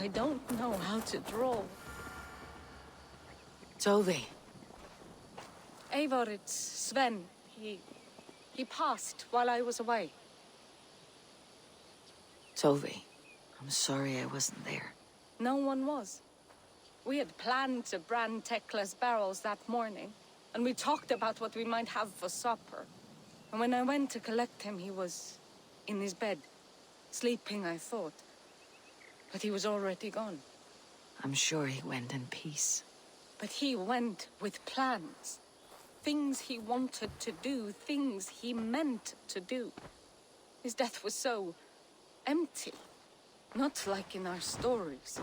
I don't know how to draw. Tovi. Eivor, it's Sven. He passed while I was away. Tovi, I'm sorry I wasn't there. No one was. We had planned to brand Tekla's barrels that morning, and we talked about what we might have for supper. And when I went to collect him, he was in his bed. Sleeping, I thought. But he was already gone. I'm sure he went in peace. But he went with plans. Things he wanted to do, things he meant to do. His death was so empty. Not like in our stories.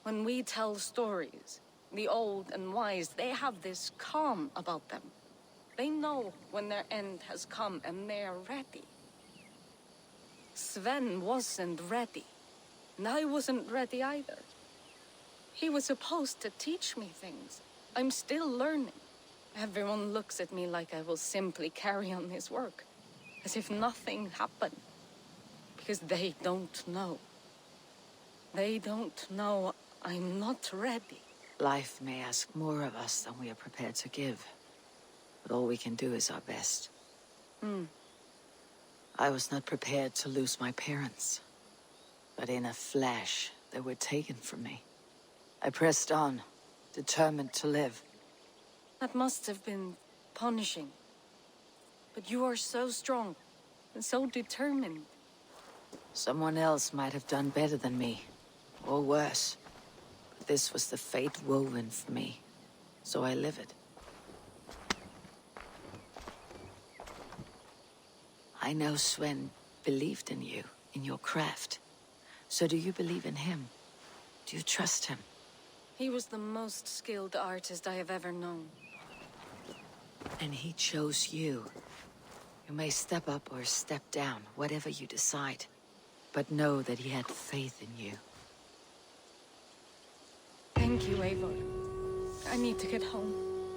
When we tell stories, the old and wise, they have this calm about them. They know when their end has come and they're ready. Sven wasn't ready. And I wasn't ready either. He was supposed to teach me things. I'm still learning. Everyone looks at me like I will simply carry on his work. As if nothing happened. Because they don't know. They don't know I'm not ready. Life may ask more of us than we are prepared to give. But all we can do is our best. I was not prepared to lose my parents. But in a flash, they were taken from me. I pressed on, determined to live. That must have been punishing. But you are so strong, and so determined. Someone else might have done better than me, or worse. But this was the fate woven for me, so I live it. I know Sven believed in you, in your craft. So do you believe in him? Do you trust him? He was the most skilled artist I have ever known. And he chose you. You may step up or step down, whatever you decide. But know that he had faith in you. Thank you, Eivor. I need to get home.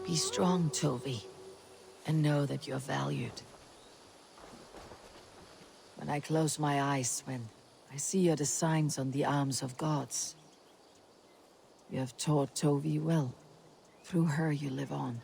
Be strong, Tovi. And know that you're valued. When I close my eyes, Sven, I see your designs on the arms of gods. You have taught Tovi well. Through her you live on.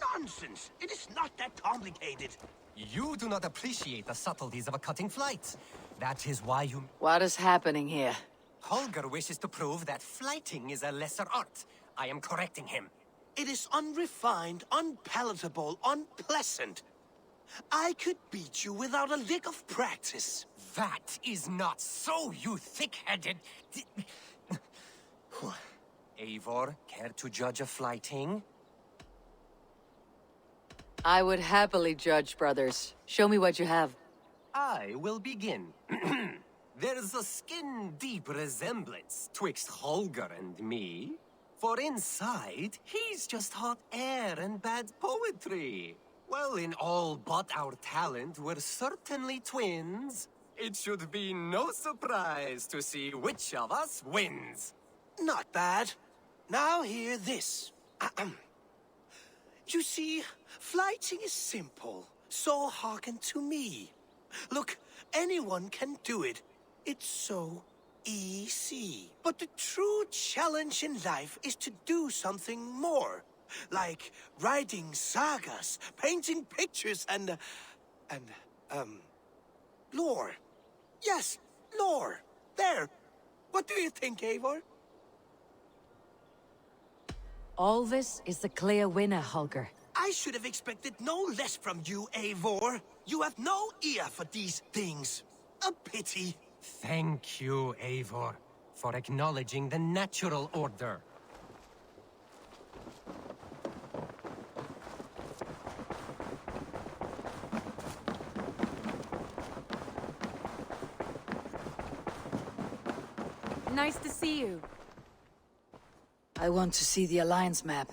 Nonsense! It is not that complicated. You do not appreciate the subtleties of a cutting flight. That is why you... What is happening here? Holger wishes to prove that flighting is a lesser art. I am correcting him. It is unrefined, unpalatable, unpleasant. I could beat you without a lick of practice. That is not so, you thick-headed... Eivor, care to judge a flighting? I would happily judge, brothers. Show me what you have. I will begin. There's a skin-deep resemblance twixt Holger and me. For inside, he's just hot air and bad poetry. Well, in all but our talent, we're certainly twins. It should be no surprise to see which of us wins. Not bad. Now hear this. You see, flighting is simple, so hearken to me. Look, anyone can do it. It's so easy. But the true challenge in life is to do something more. Like writing sagas, painting pictures, and lore. Yes, lore. There. What do you think, Eivor? Alvis is the clear winner, Holger. I should have expected no less from you, Eivor. You have no ear for these things. A pity. Thank you, Eivor, for acknowledging the natural order. Nice to see you. I want to see the Alliance map.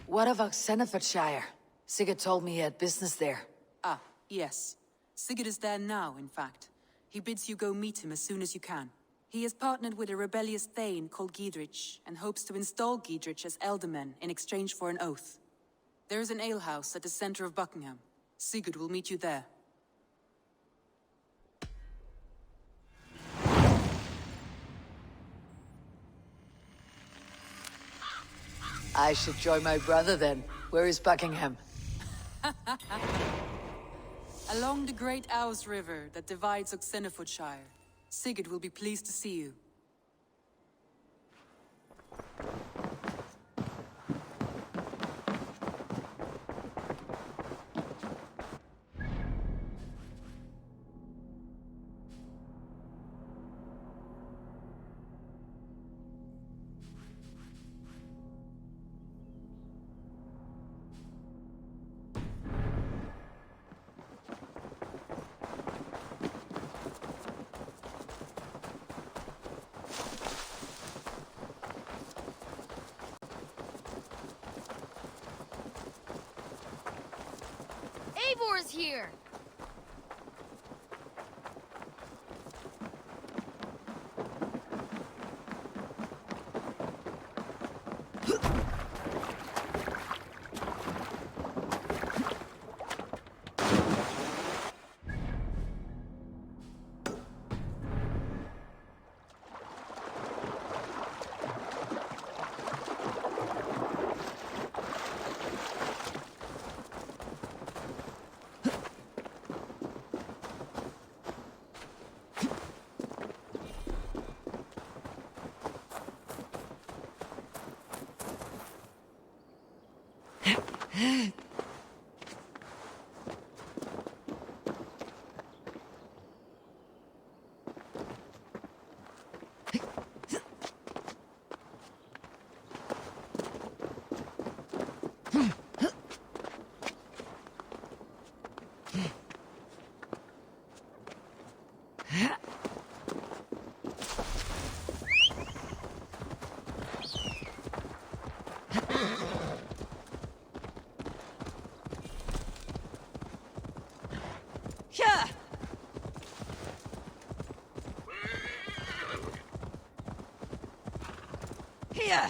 What of Xenofordshire? Sigurd told me he had business there. Ah, yes. Sigurd is there now, in fact. He bids you go meet him as soon as you can. He has partnered with a rebellious Thane called Giedrich, and hopes to install Giedrich as Elderman in exchange for an oath. There is an alehouse at the center of Buckingham. Sigurd will meet you there. I should join my brother then. Where is Buckingham? Along the Great Ouse River that divides Xenofordshire. Sigurd will be pleased to see you. EIVOR is here! Yeah! Here!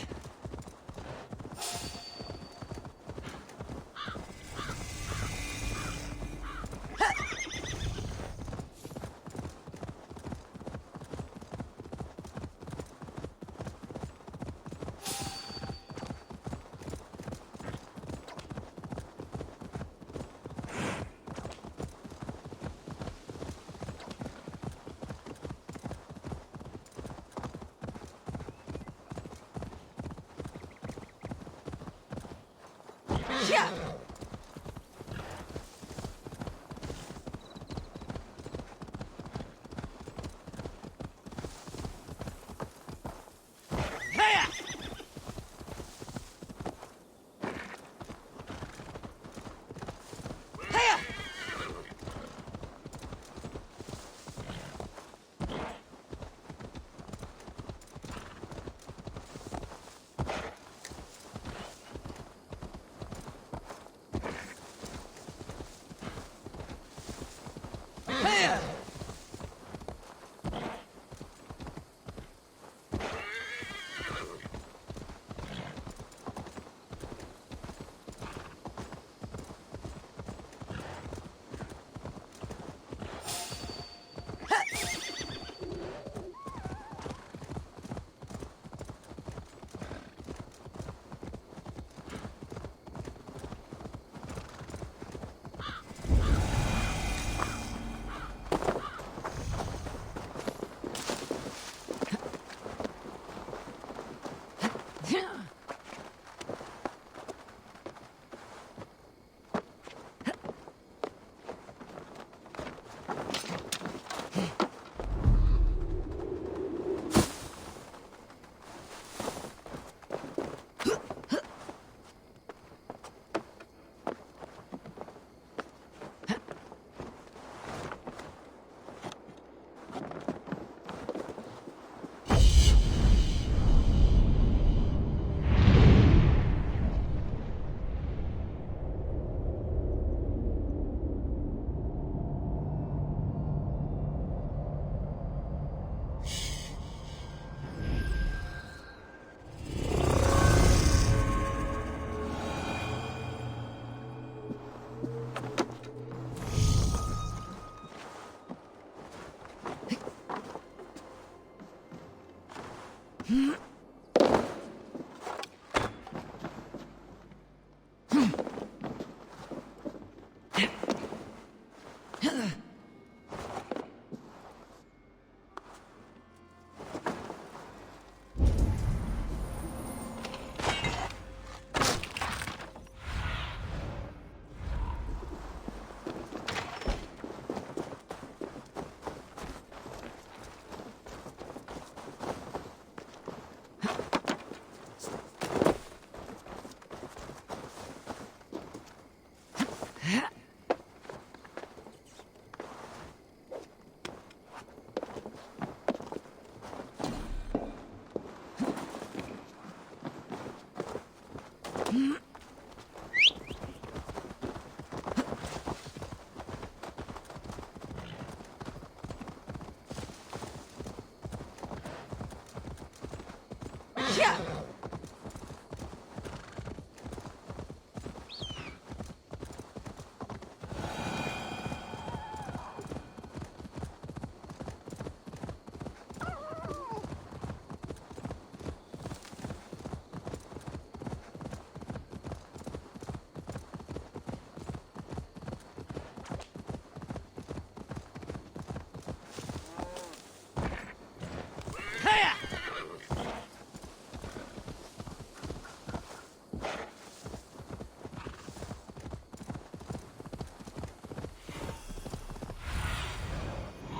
Yeah!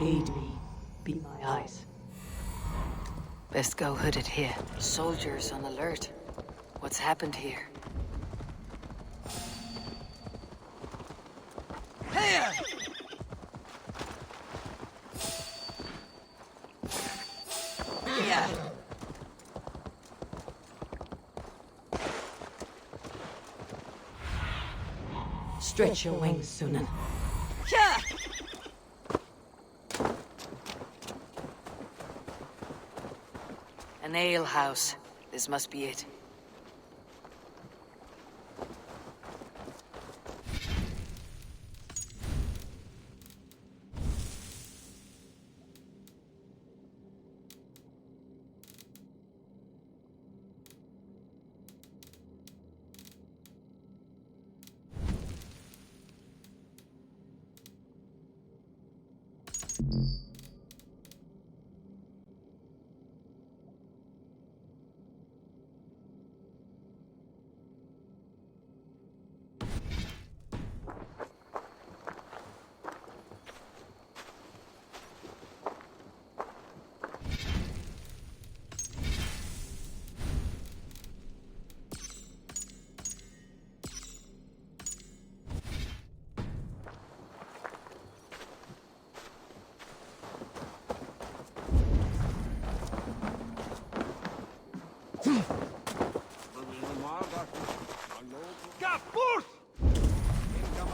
Aid me. Be my eyes. Best go hooded here. Soldiers on alert. What's happened here? Here! Yeah. Stretch your wings, Sunan. Yeah! An ale house. This must be it.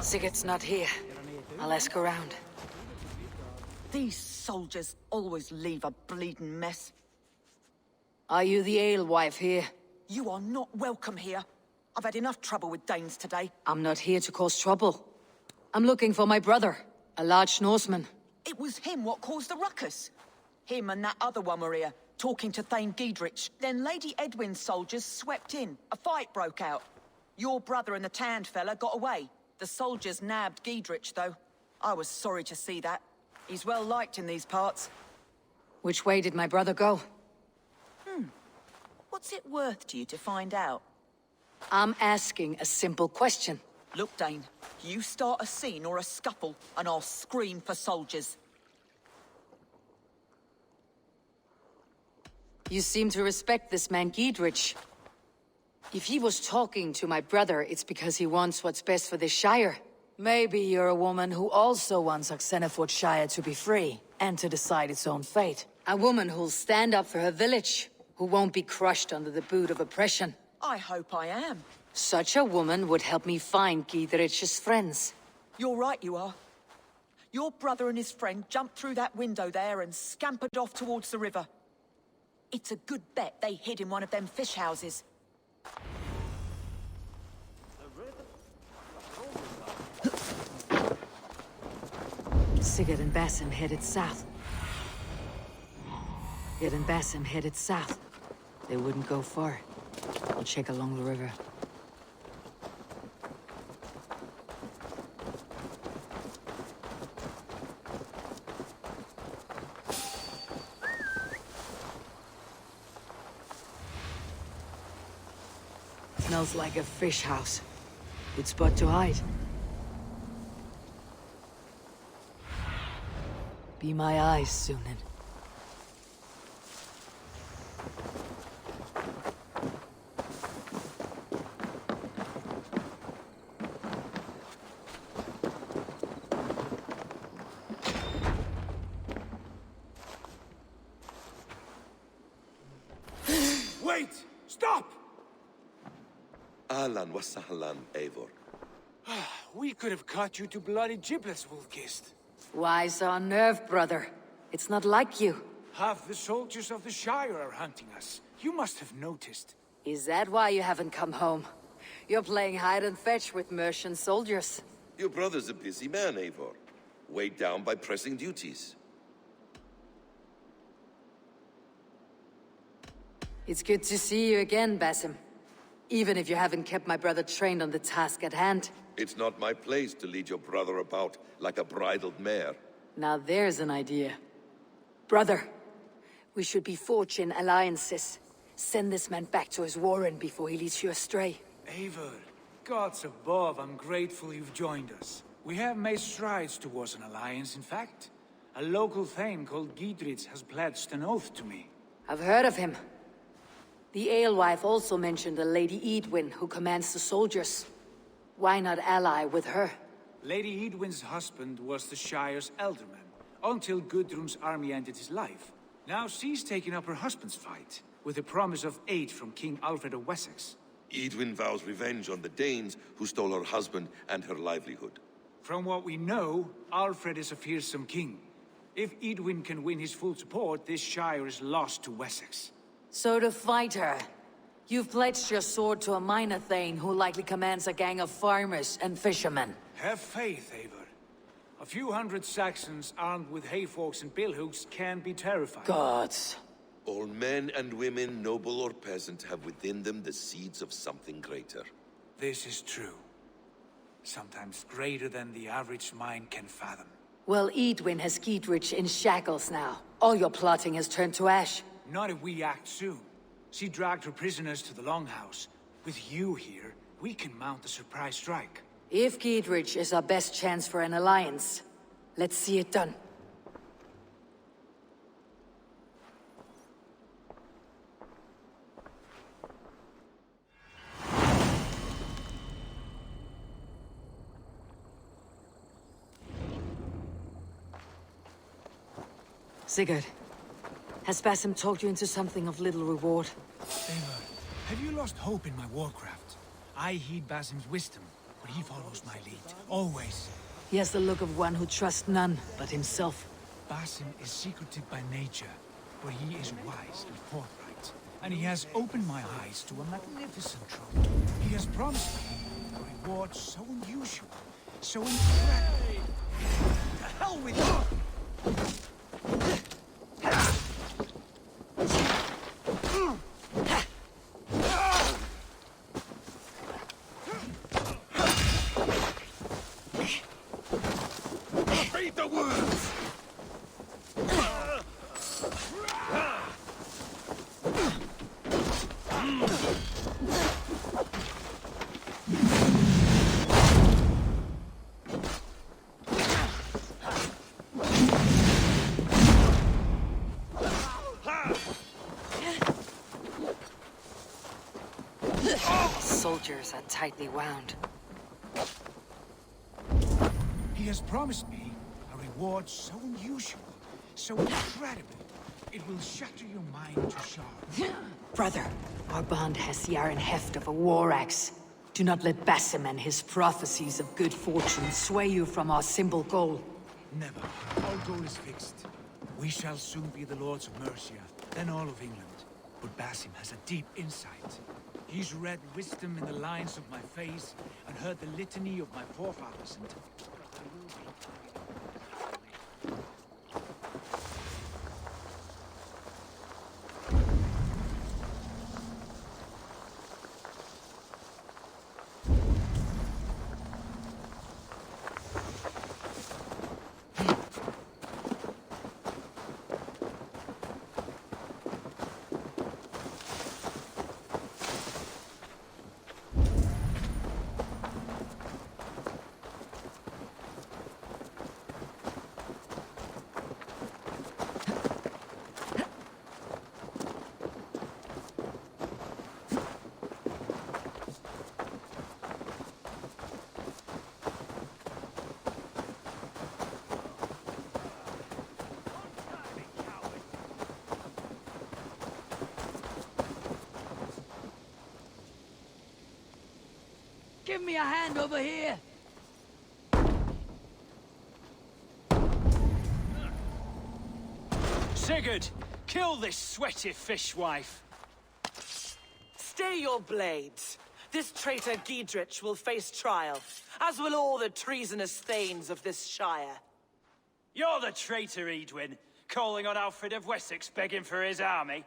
Sigurd's not here. I'll ask around. These soldiers always leave a bleeding mess. Are you the alewife here? You are not welcome here. I've had enough trouble with Danes today. I'm not here to cause trouble. I'm looking for my brother, a large Norseman. It was him what caused the ruckus. Him and that other one were here, talking to Thane Giedrich. Then Lady Edwin's soldiers swept in. A fight broke out. Your brother and the tanned fella got away. The soldiers nabbed Giedrich, though. I was sorry to see that. He's well liked in these parts. Which way did my brother go? What's it worth to you to find out? I'm asking a simple question. Look, Dane, you start a scene or a scuffle, and I'll scream for soldiers. You seem to respect this man Giedrich. If he was talking to my brother, it's because he wants what's best for this Shire. Maybe you're a woman who also wants Oxenford Shire to be free, and to decide its own fate. A woman who'll stand up for her village, who won't be crushed under the boot of oppression. I hope I am. Such a woman would help me find Giedrich's friends. You're right, you are. Your brother and his friend jumped through that window there and scampered off towards the river. It's a good bet they hid in one of them fish houses. SIGURD and BASIM headed south. SIGURD and BASIM headed south. They wouldn't go far. I'll check along the river. Smells like a fish house. Good spot to hide. Be my eyes, Sunan. Wait! Stop! Ahlan wa sahlan, EIVOR. We could have cut you to bloody giblets, Wolf-Kissed. Why so unnerved, brother? It's not like you. Half the soldiers of the Shire are hunting us. You must have noticed. Is that why you haven't come home? You're playing hide and fetch with Mercian soldiers. Your brother's a busy man, EIVOR. Weighed down by pressing duties. It's good to see you again, Basim. Even if you haven't kept my brother trained on the task at hand. It's not my place to lead your brother about like a bridled mare. Now there's an idea. Brother, we should be forging alliances. Send this man back to his warren before he leads you astray. Eivor, gods above, I'm grateful you've joined us. We have made strides towards an alliance, in fact. A local thane called Giedrich has pledged an oath to me. I've heard of him. The alewife also mentioned a Lady Edwin who commands the soldiers. Why not ally with her? Lady Edwin's husband was the Shire's elderman, until Gudrun's army ended his life. Now she's taken up her husband's fight, with a promise of aid from King Alfred of Wessex. Edwin vows revenge on the Danes who stole her husband and her livelihood. From what we know, Alfred is a fearsome king. If Edwin can win his full support, this Shire is lost to Wessex. So to fight her, you've pledged your sword to a minor thane who likely commands a gang of farmers and fishermen. Have faith, Eivor. A few hundred Saxons armed with hayforks and billhooks can be terrifying. Gods. All men and women, noble or peasant, have within them the seeds of something greater. This is true. Sometimes greater than the average mind can fathom. Well, Edwin has Giedrich in shackles now. All your plotting has turned to ash. Not if we act soon. She dragged her prisoners to the Longhouse. With you here, we can mount a surprise strike. If Giedrich is our best chance for an alliance, let's see it done. Sigurd, has Basim talked you into something of little reward? Eivor, have you lost hope in my warcraft? I heed Basim's wisdom, but he follows my lead, always. He has the look of one who trusts none but himself. Basim is secretive by nature, but he is wise and forthright. And he has opened my eyes to a magnificent truth. He has promised me a reward so unusual, so incredible. The hell with you! Soldiers are tightly wound. He has promised me a reward so unusual, so incredible, it will shatter your mind to shards. Brother, our bond has the iron heft of a war axe. Do not let Basim and his prophecies of good fortune sway you from our simple goal. Never. Our goal is fixed. We shall soon be the lords of Mercia, then all of England. But Basim has a deep insight. He's read wisdom in the lines of my face, and heard the litany of my forefathers, and... Give me a hand over here! Sigurd, kill this sweaty fishwife. Stay your blades. This traitor Giedrich will face trial, as will all the treasonous thanes of this shire. You're the traitor, Edwin, calling on Alfred of Wessex begging for his army.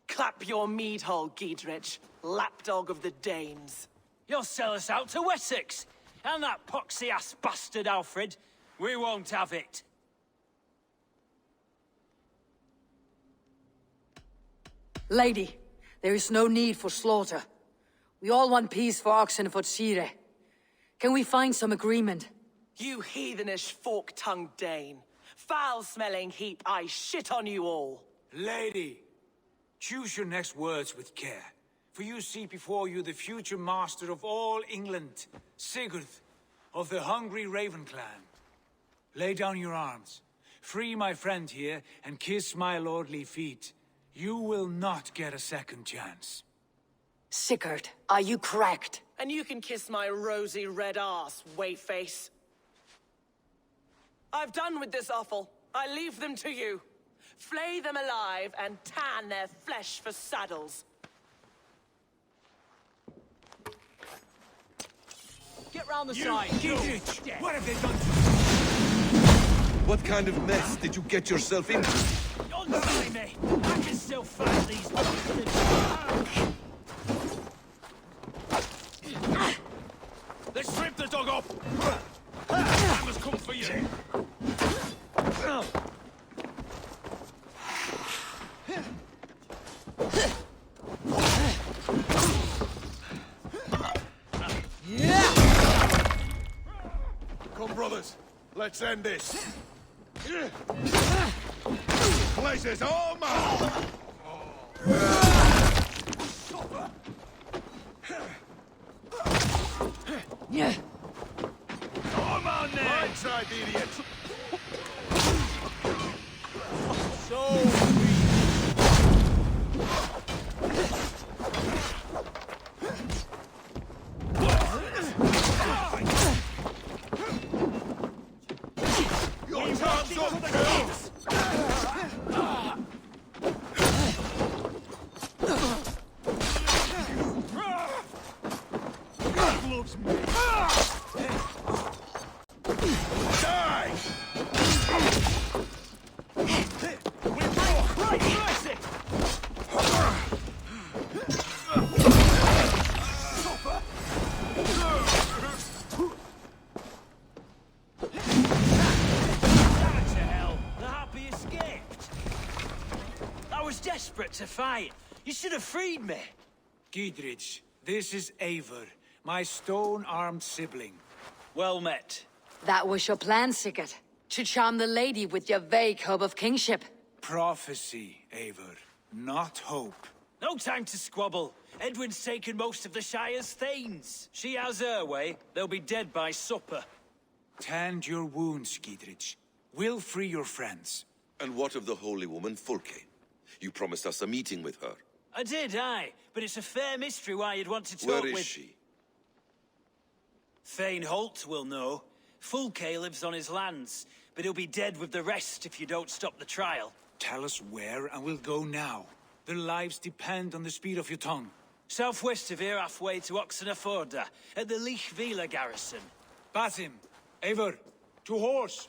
Clap your mead hole, Giedrich, lapdog of the Danes. You'll sell us out to Wessex, and that poxy-ass bastard Alfred. We won't have it. Lady, there is no need for slaughter. We all want peace for Oxenford. Can we find some agreement? You heathenish fork-tongued Dane. Foul-smelling heap, I shit on you all. Lady, choose your next words with care. For you see before you the future master of all England, Sigurd, of the hungry Raven clan. Lay down your arms. Free my friend here, and kiss my lordly feet. You will not get a second chance. Sigurd, are you cracked? And you can kiss my rosy red ass, wayface. I've done with this offal. I leave them to you. Flay them alive and tan their flesh for saddles. Get round the side. Giedrich, what have they done to you? What kind of mess did you get yourself into? Don't see me! I can still fight these bastards! Let's strip the dog off! I must come for you! Come, brothers. Let's end this. Places all mine! Come on, then! Right side, idiot! So Your time's up, kills! loves me. Die! Right, press it! To hell, the happy escaped. I was desperate to fight. You should have freed me. Giedrich, this is Eivor, my stone-armed sibling. Well met. That was your plan, Sigurd. To charm the lady with your vague hope of kingship. Prophecy, Eivor, not hope. No time to squabble. Edwin's taken most of the Shire's thanes. She has her way. They'll be dead by supper. Tend your wounds, Giedrich. We'll free your friends. And what of the holy woman Fulke? You promised us a meeting with her. I did, aye. But it's a fair mystery why you'd want to talk Where with... is she? Thane Holt will know. Fulke lives on his lands, but he'll be dead with the rest if you don't stop the trial. Tell us where, and we'll go now. Their lives depend on the speed of your tongue. Southwest of here, halfway to Oxenford, at the Leich Vila garrison. Basim, Eivor, to horse!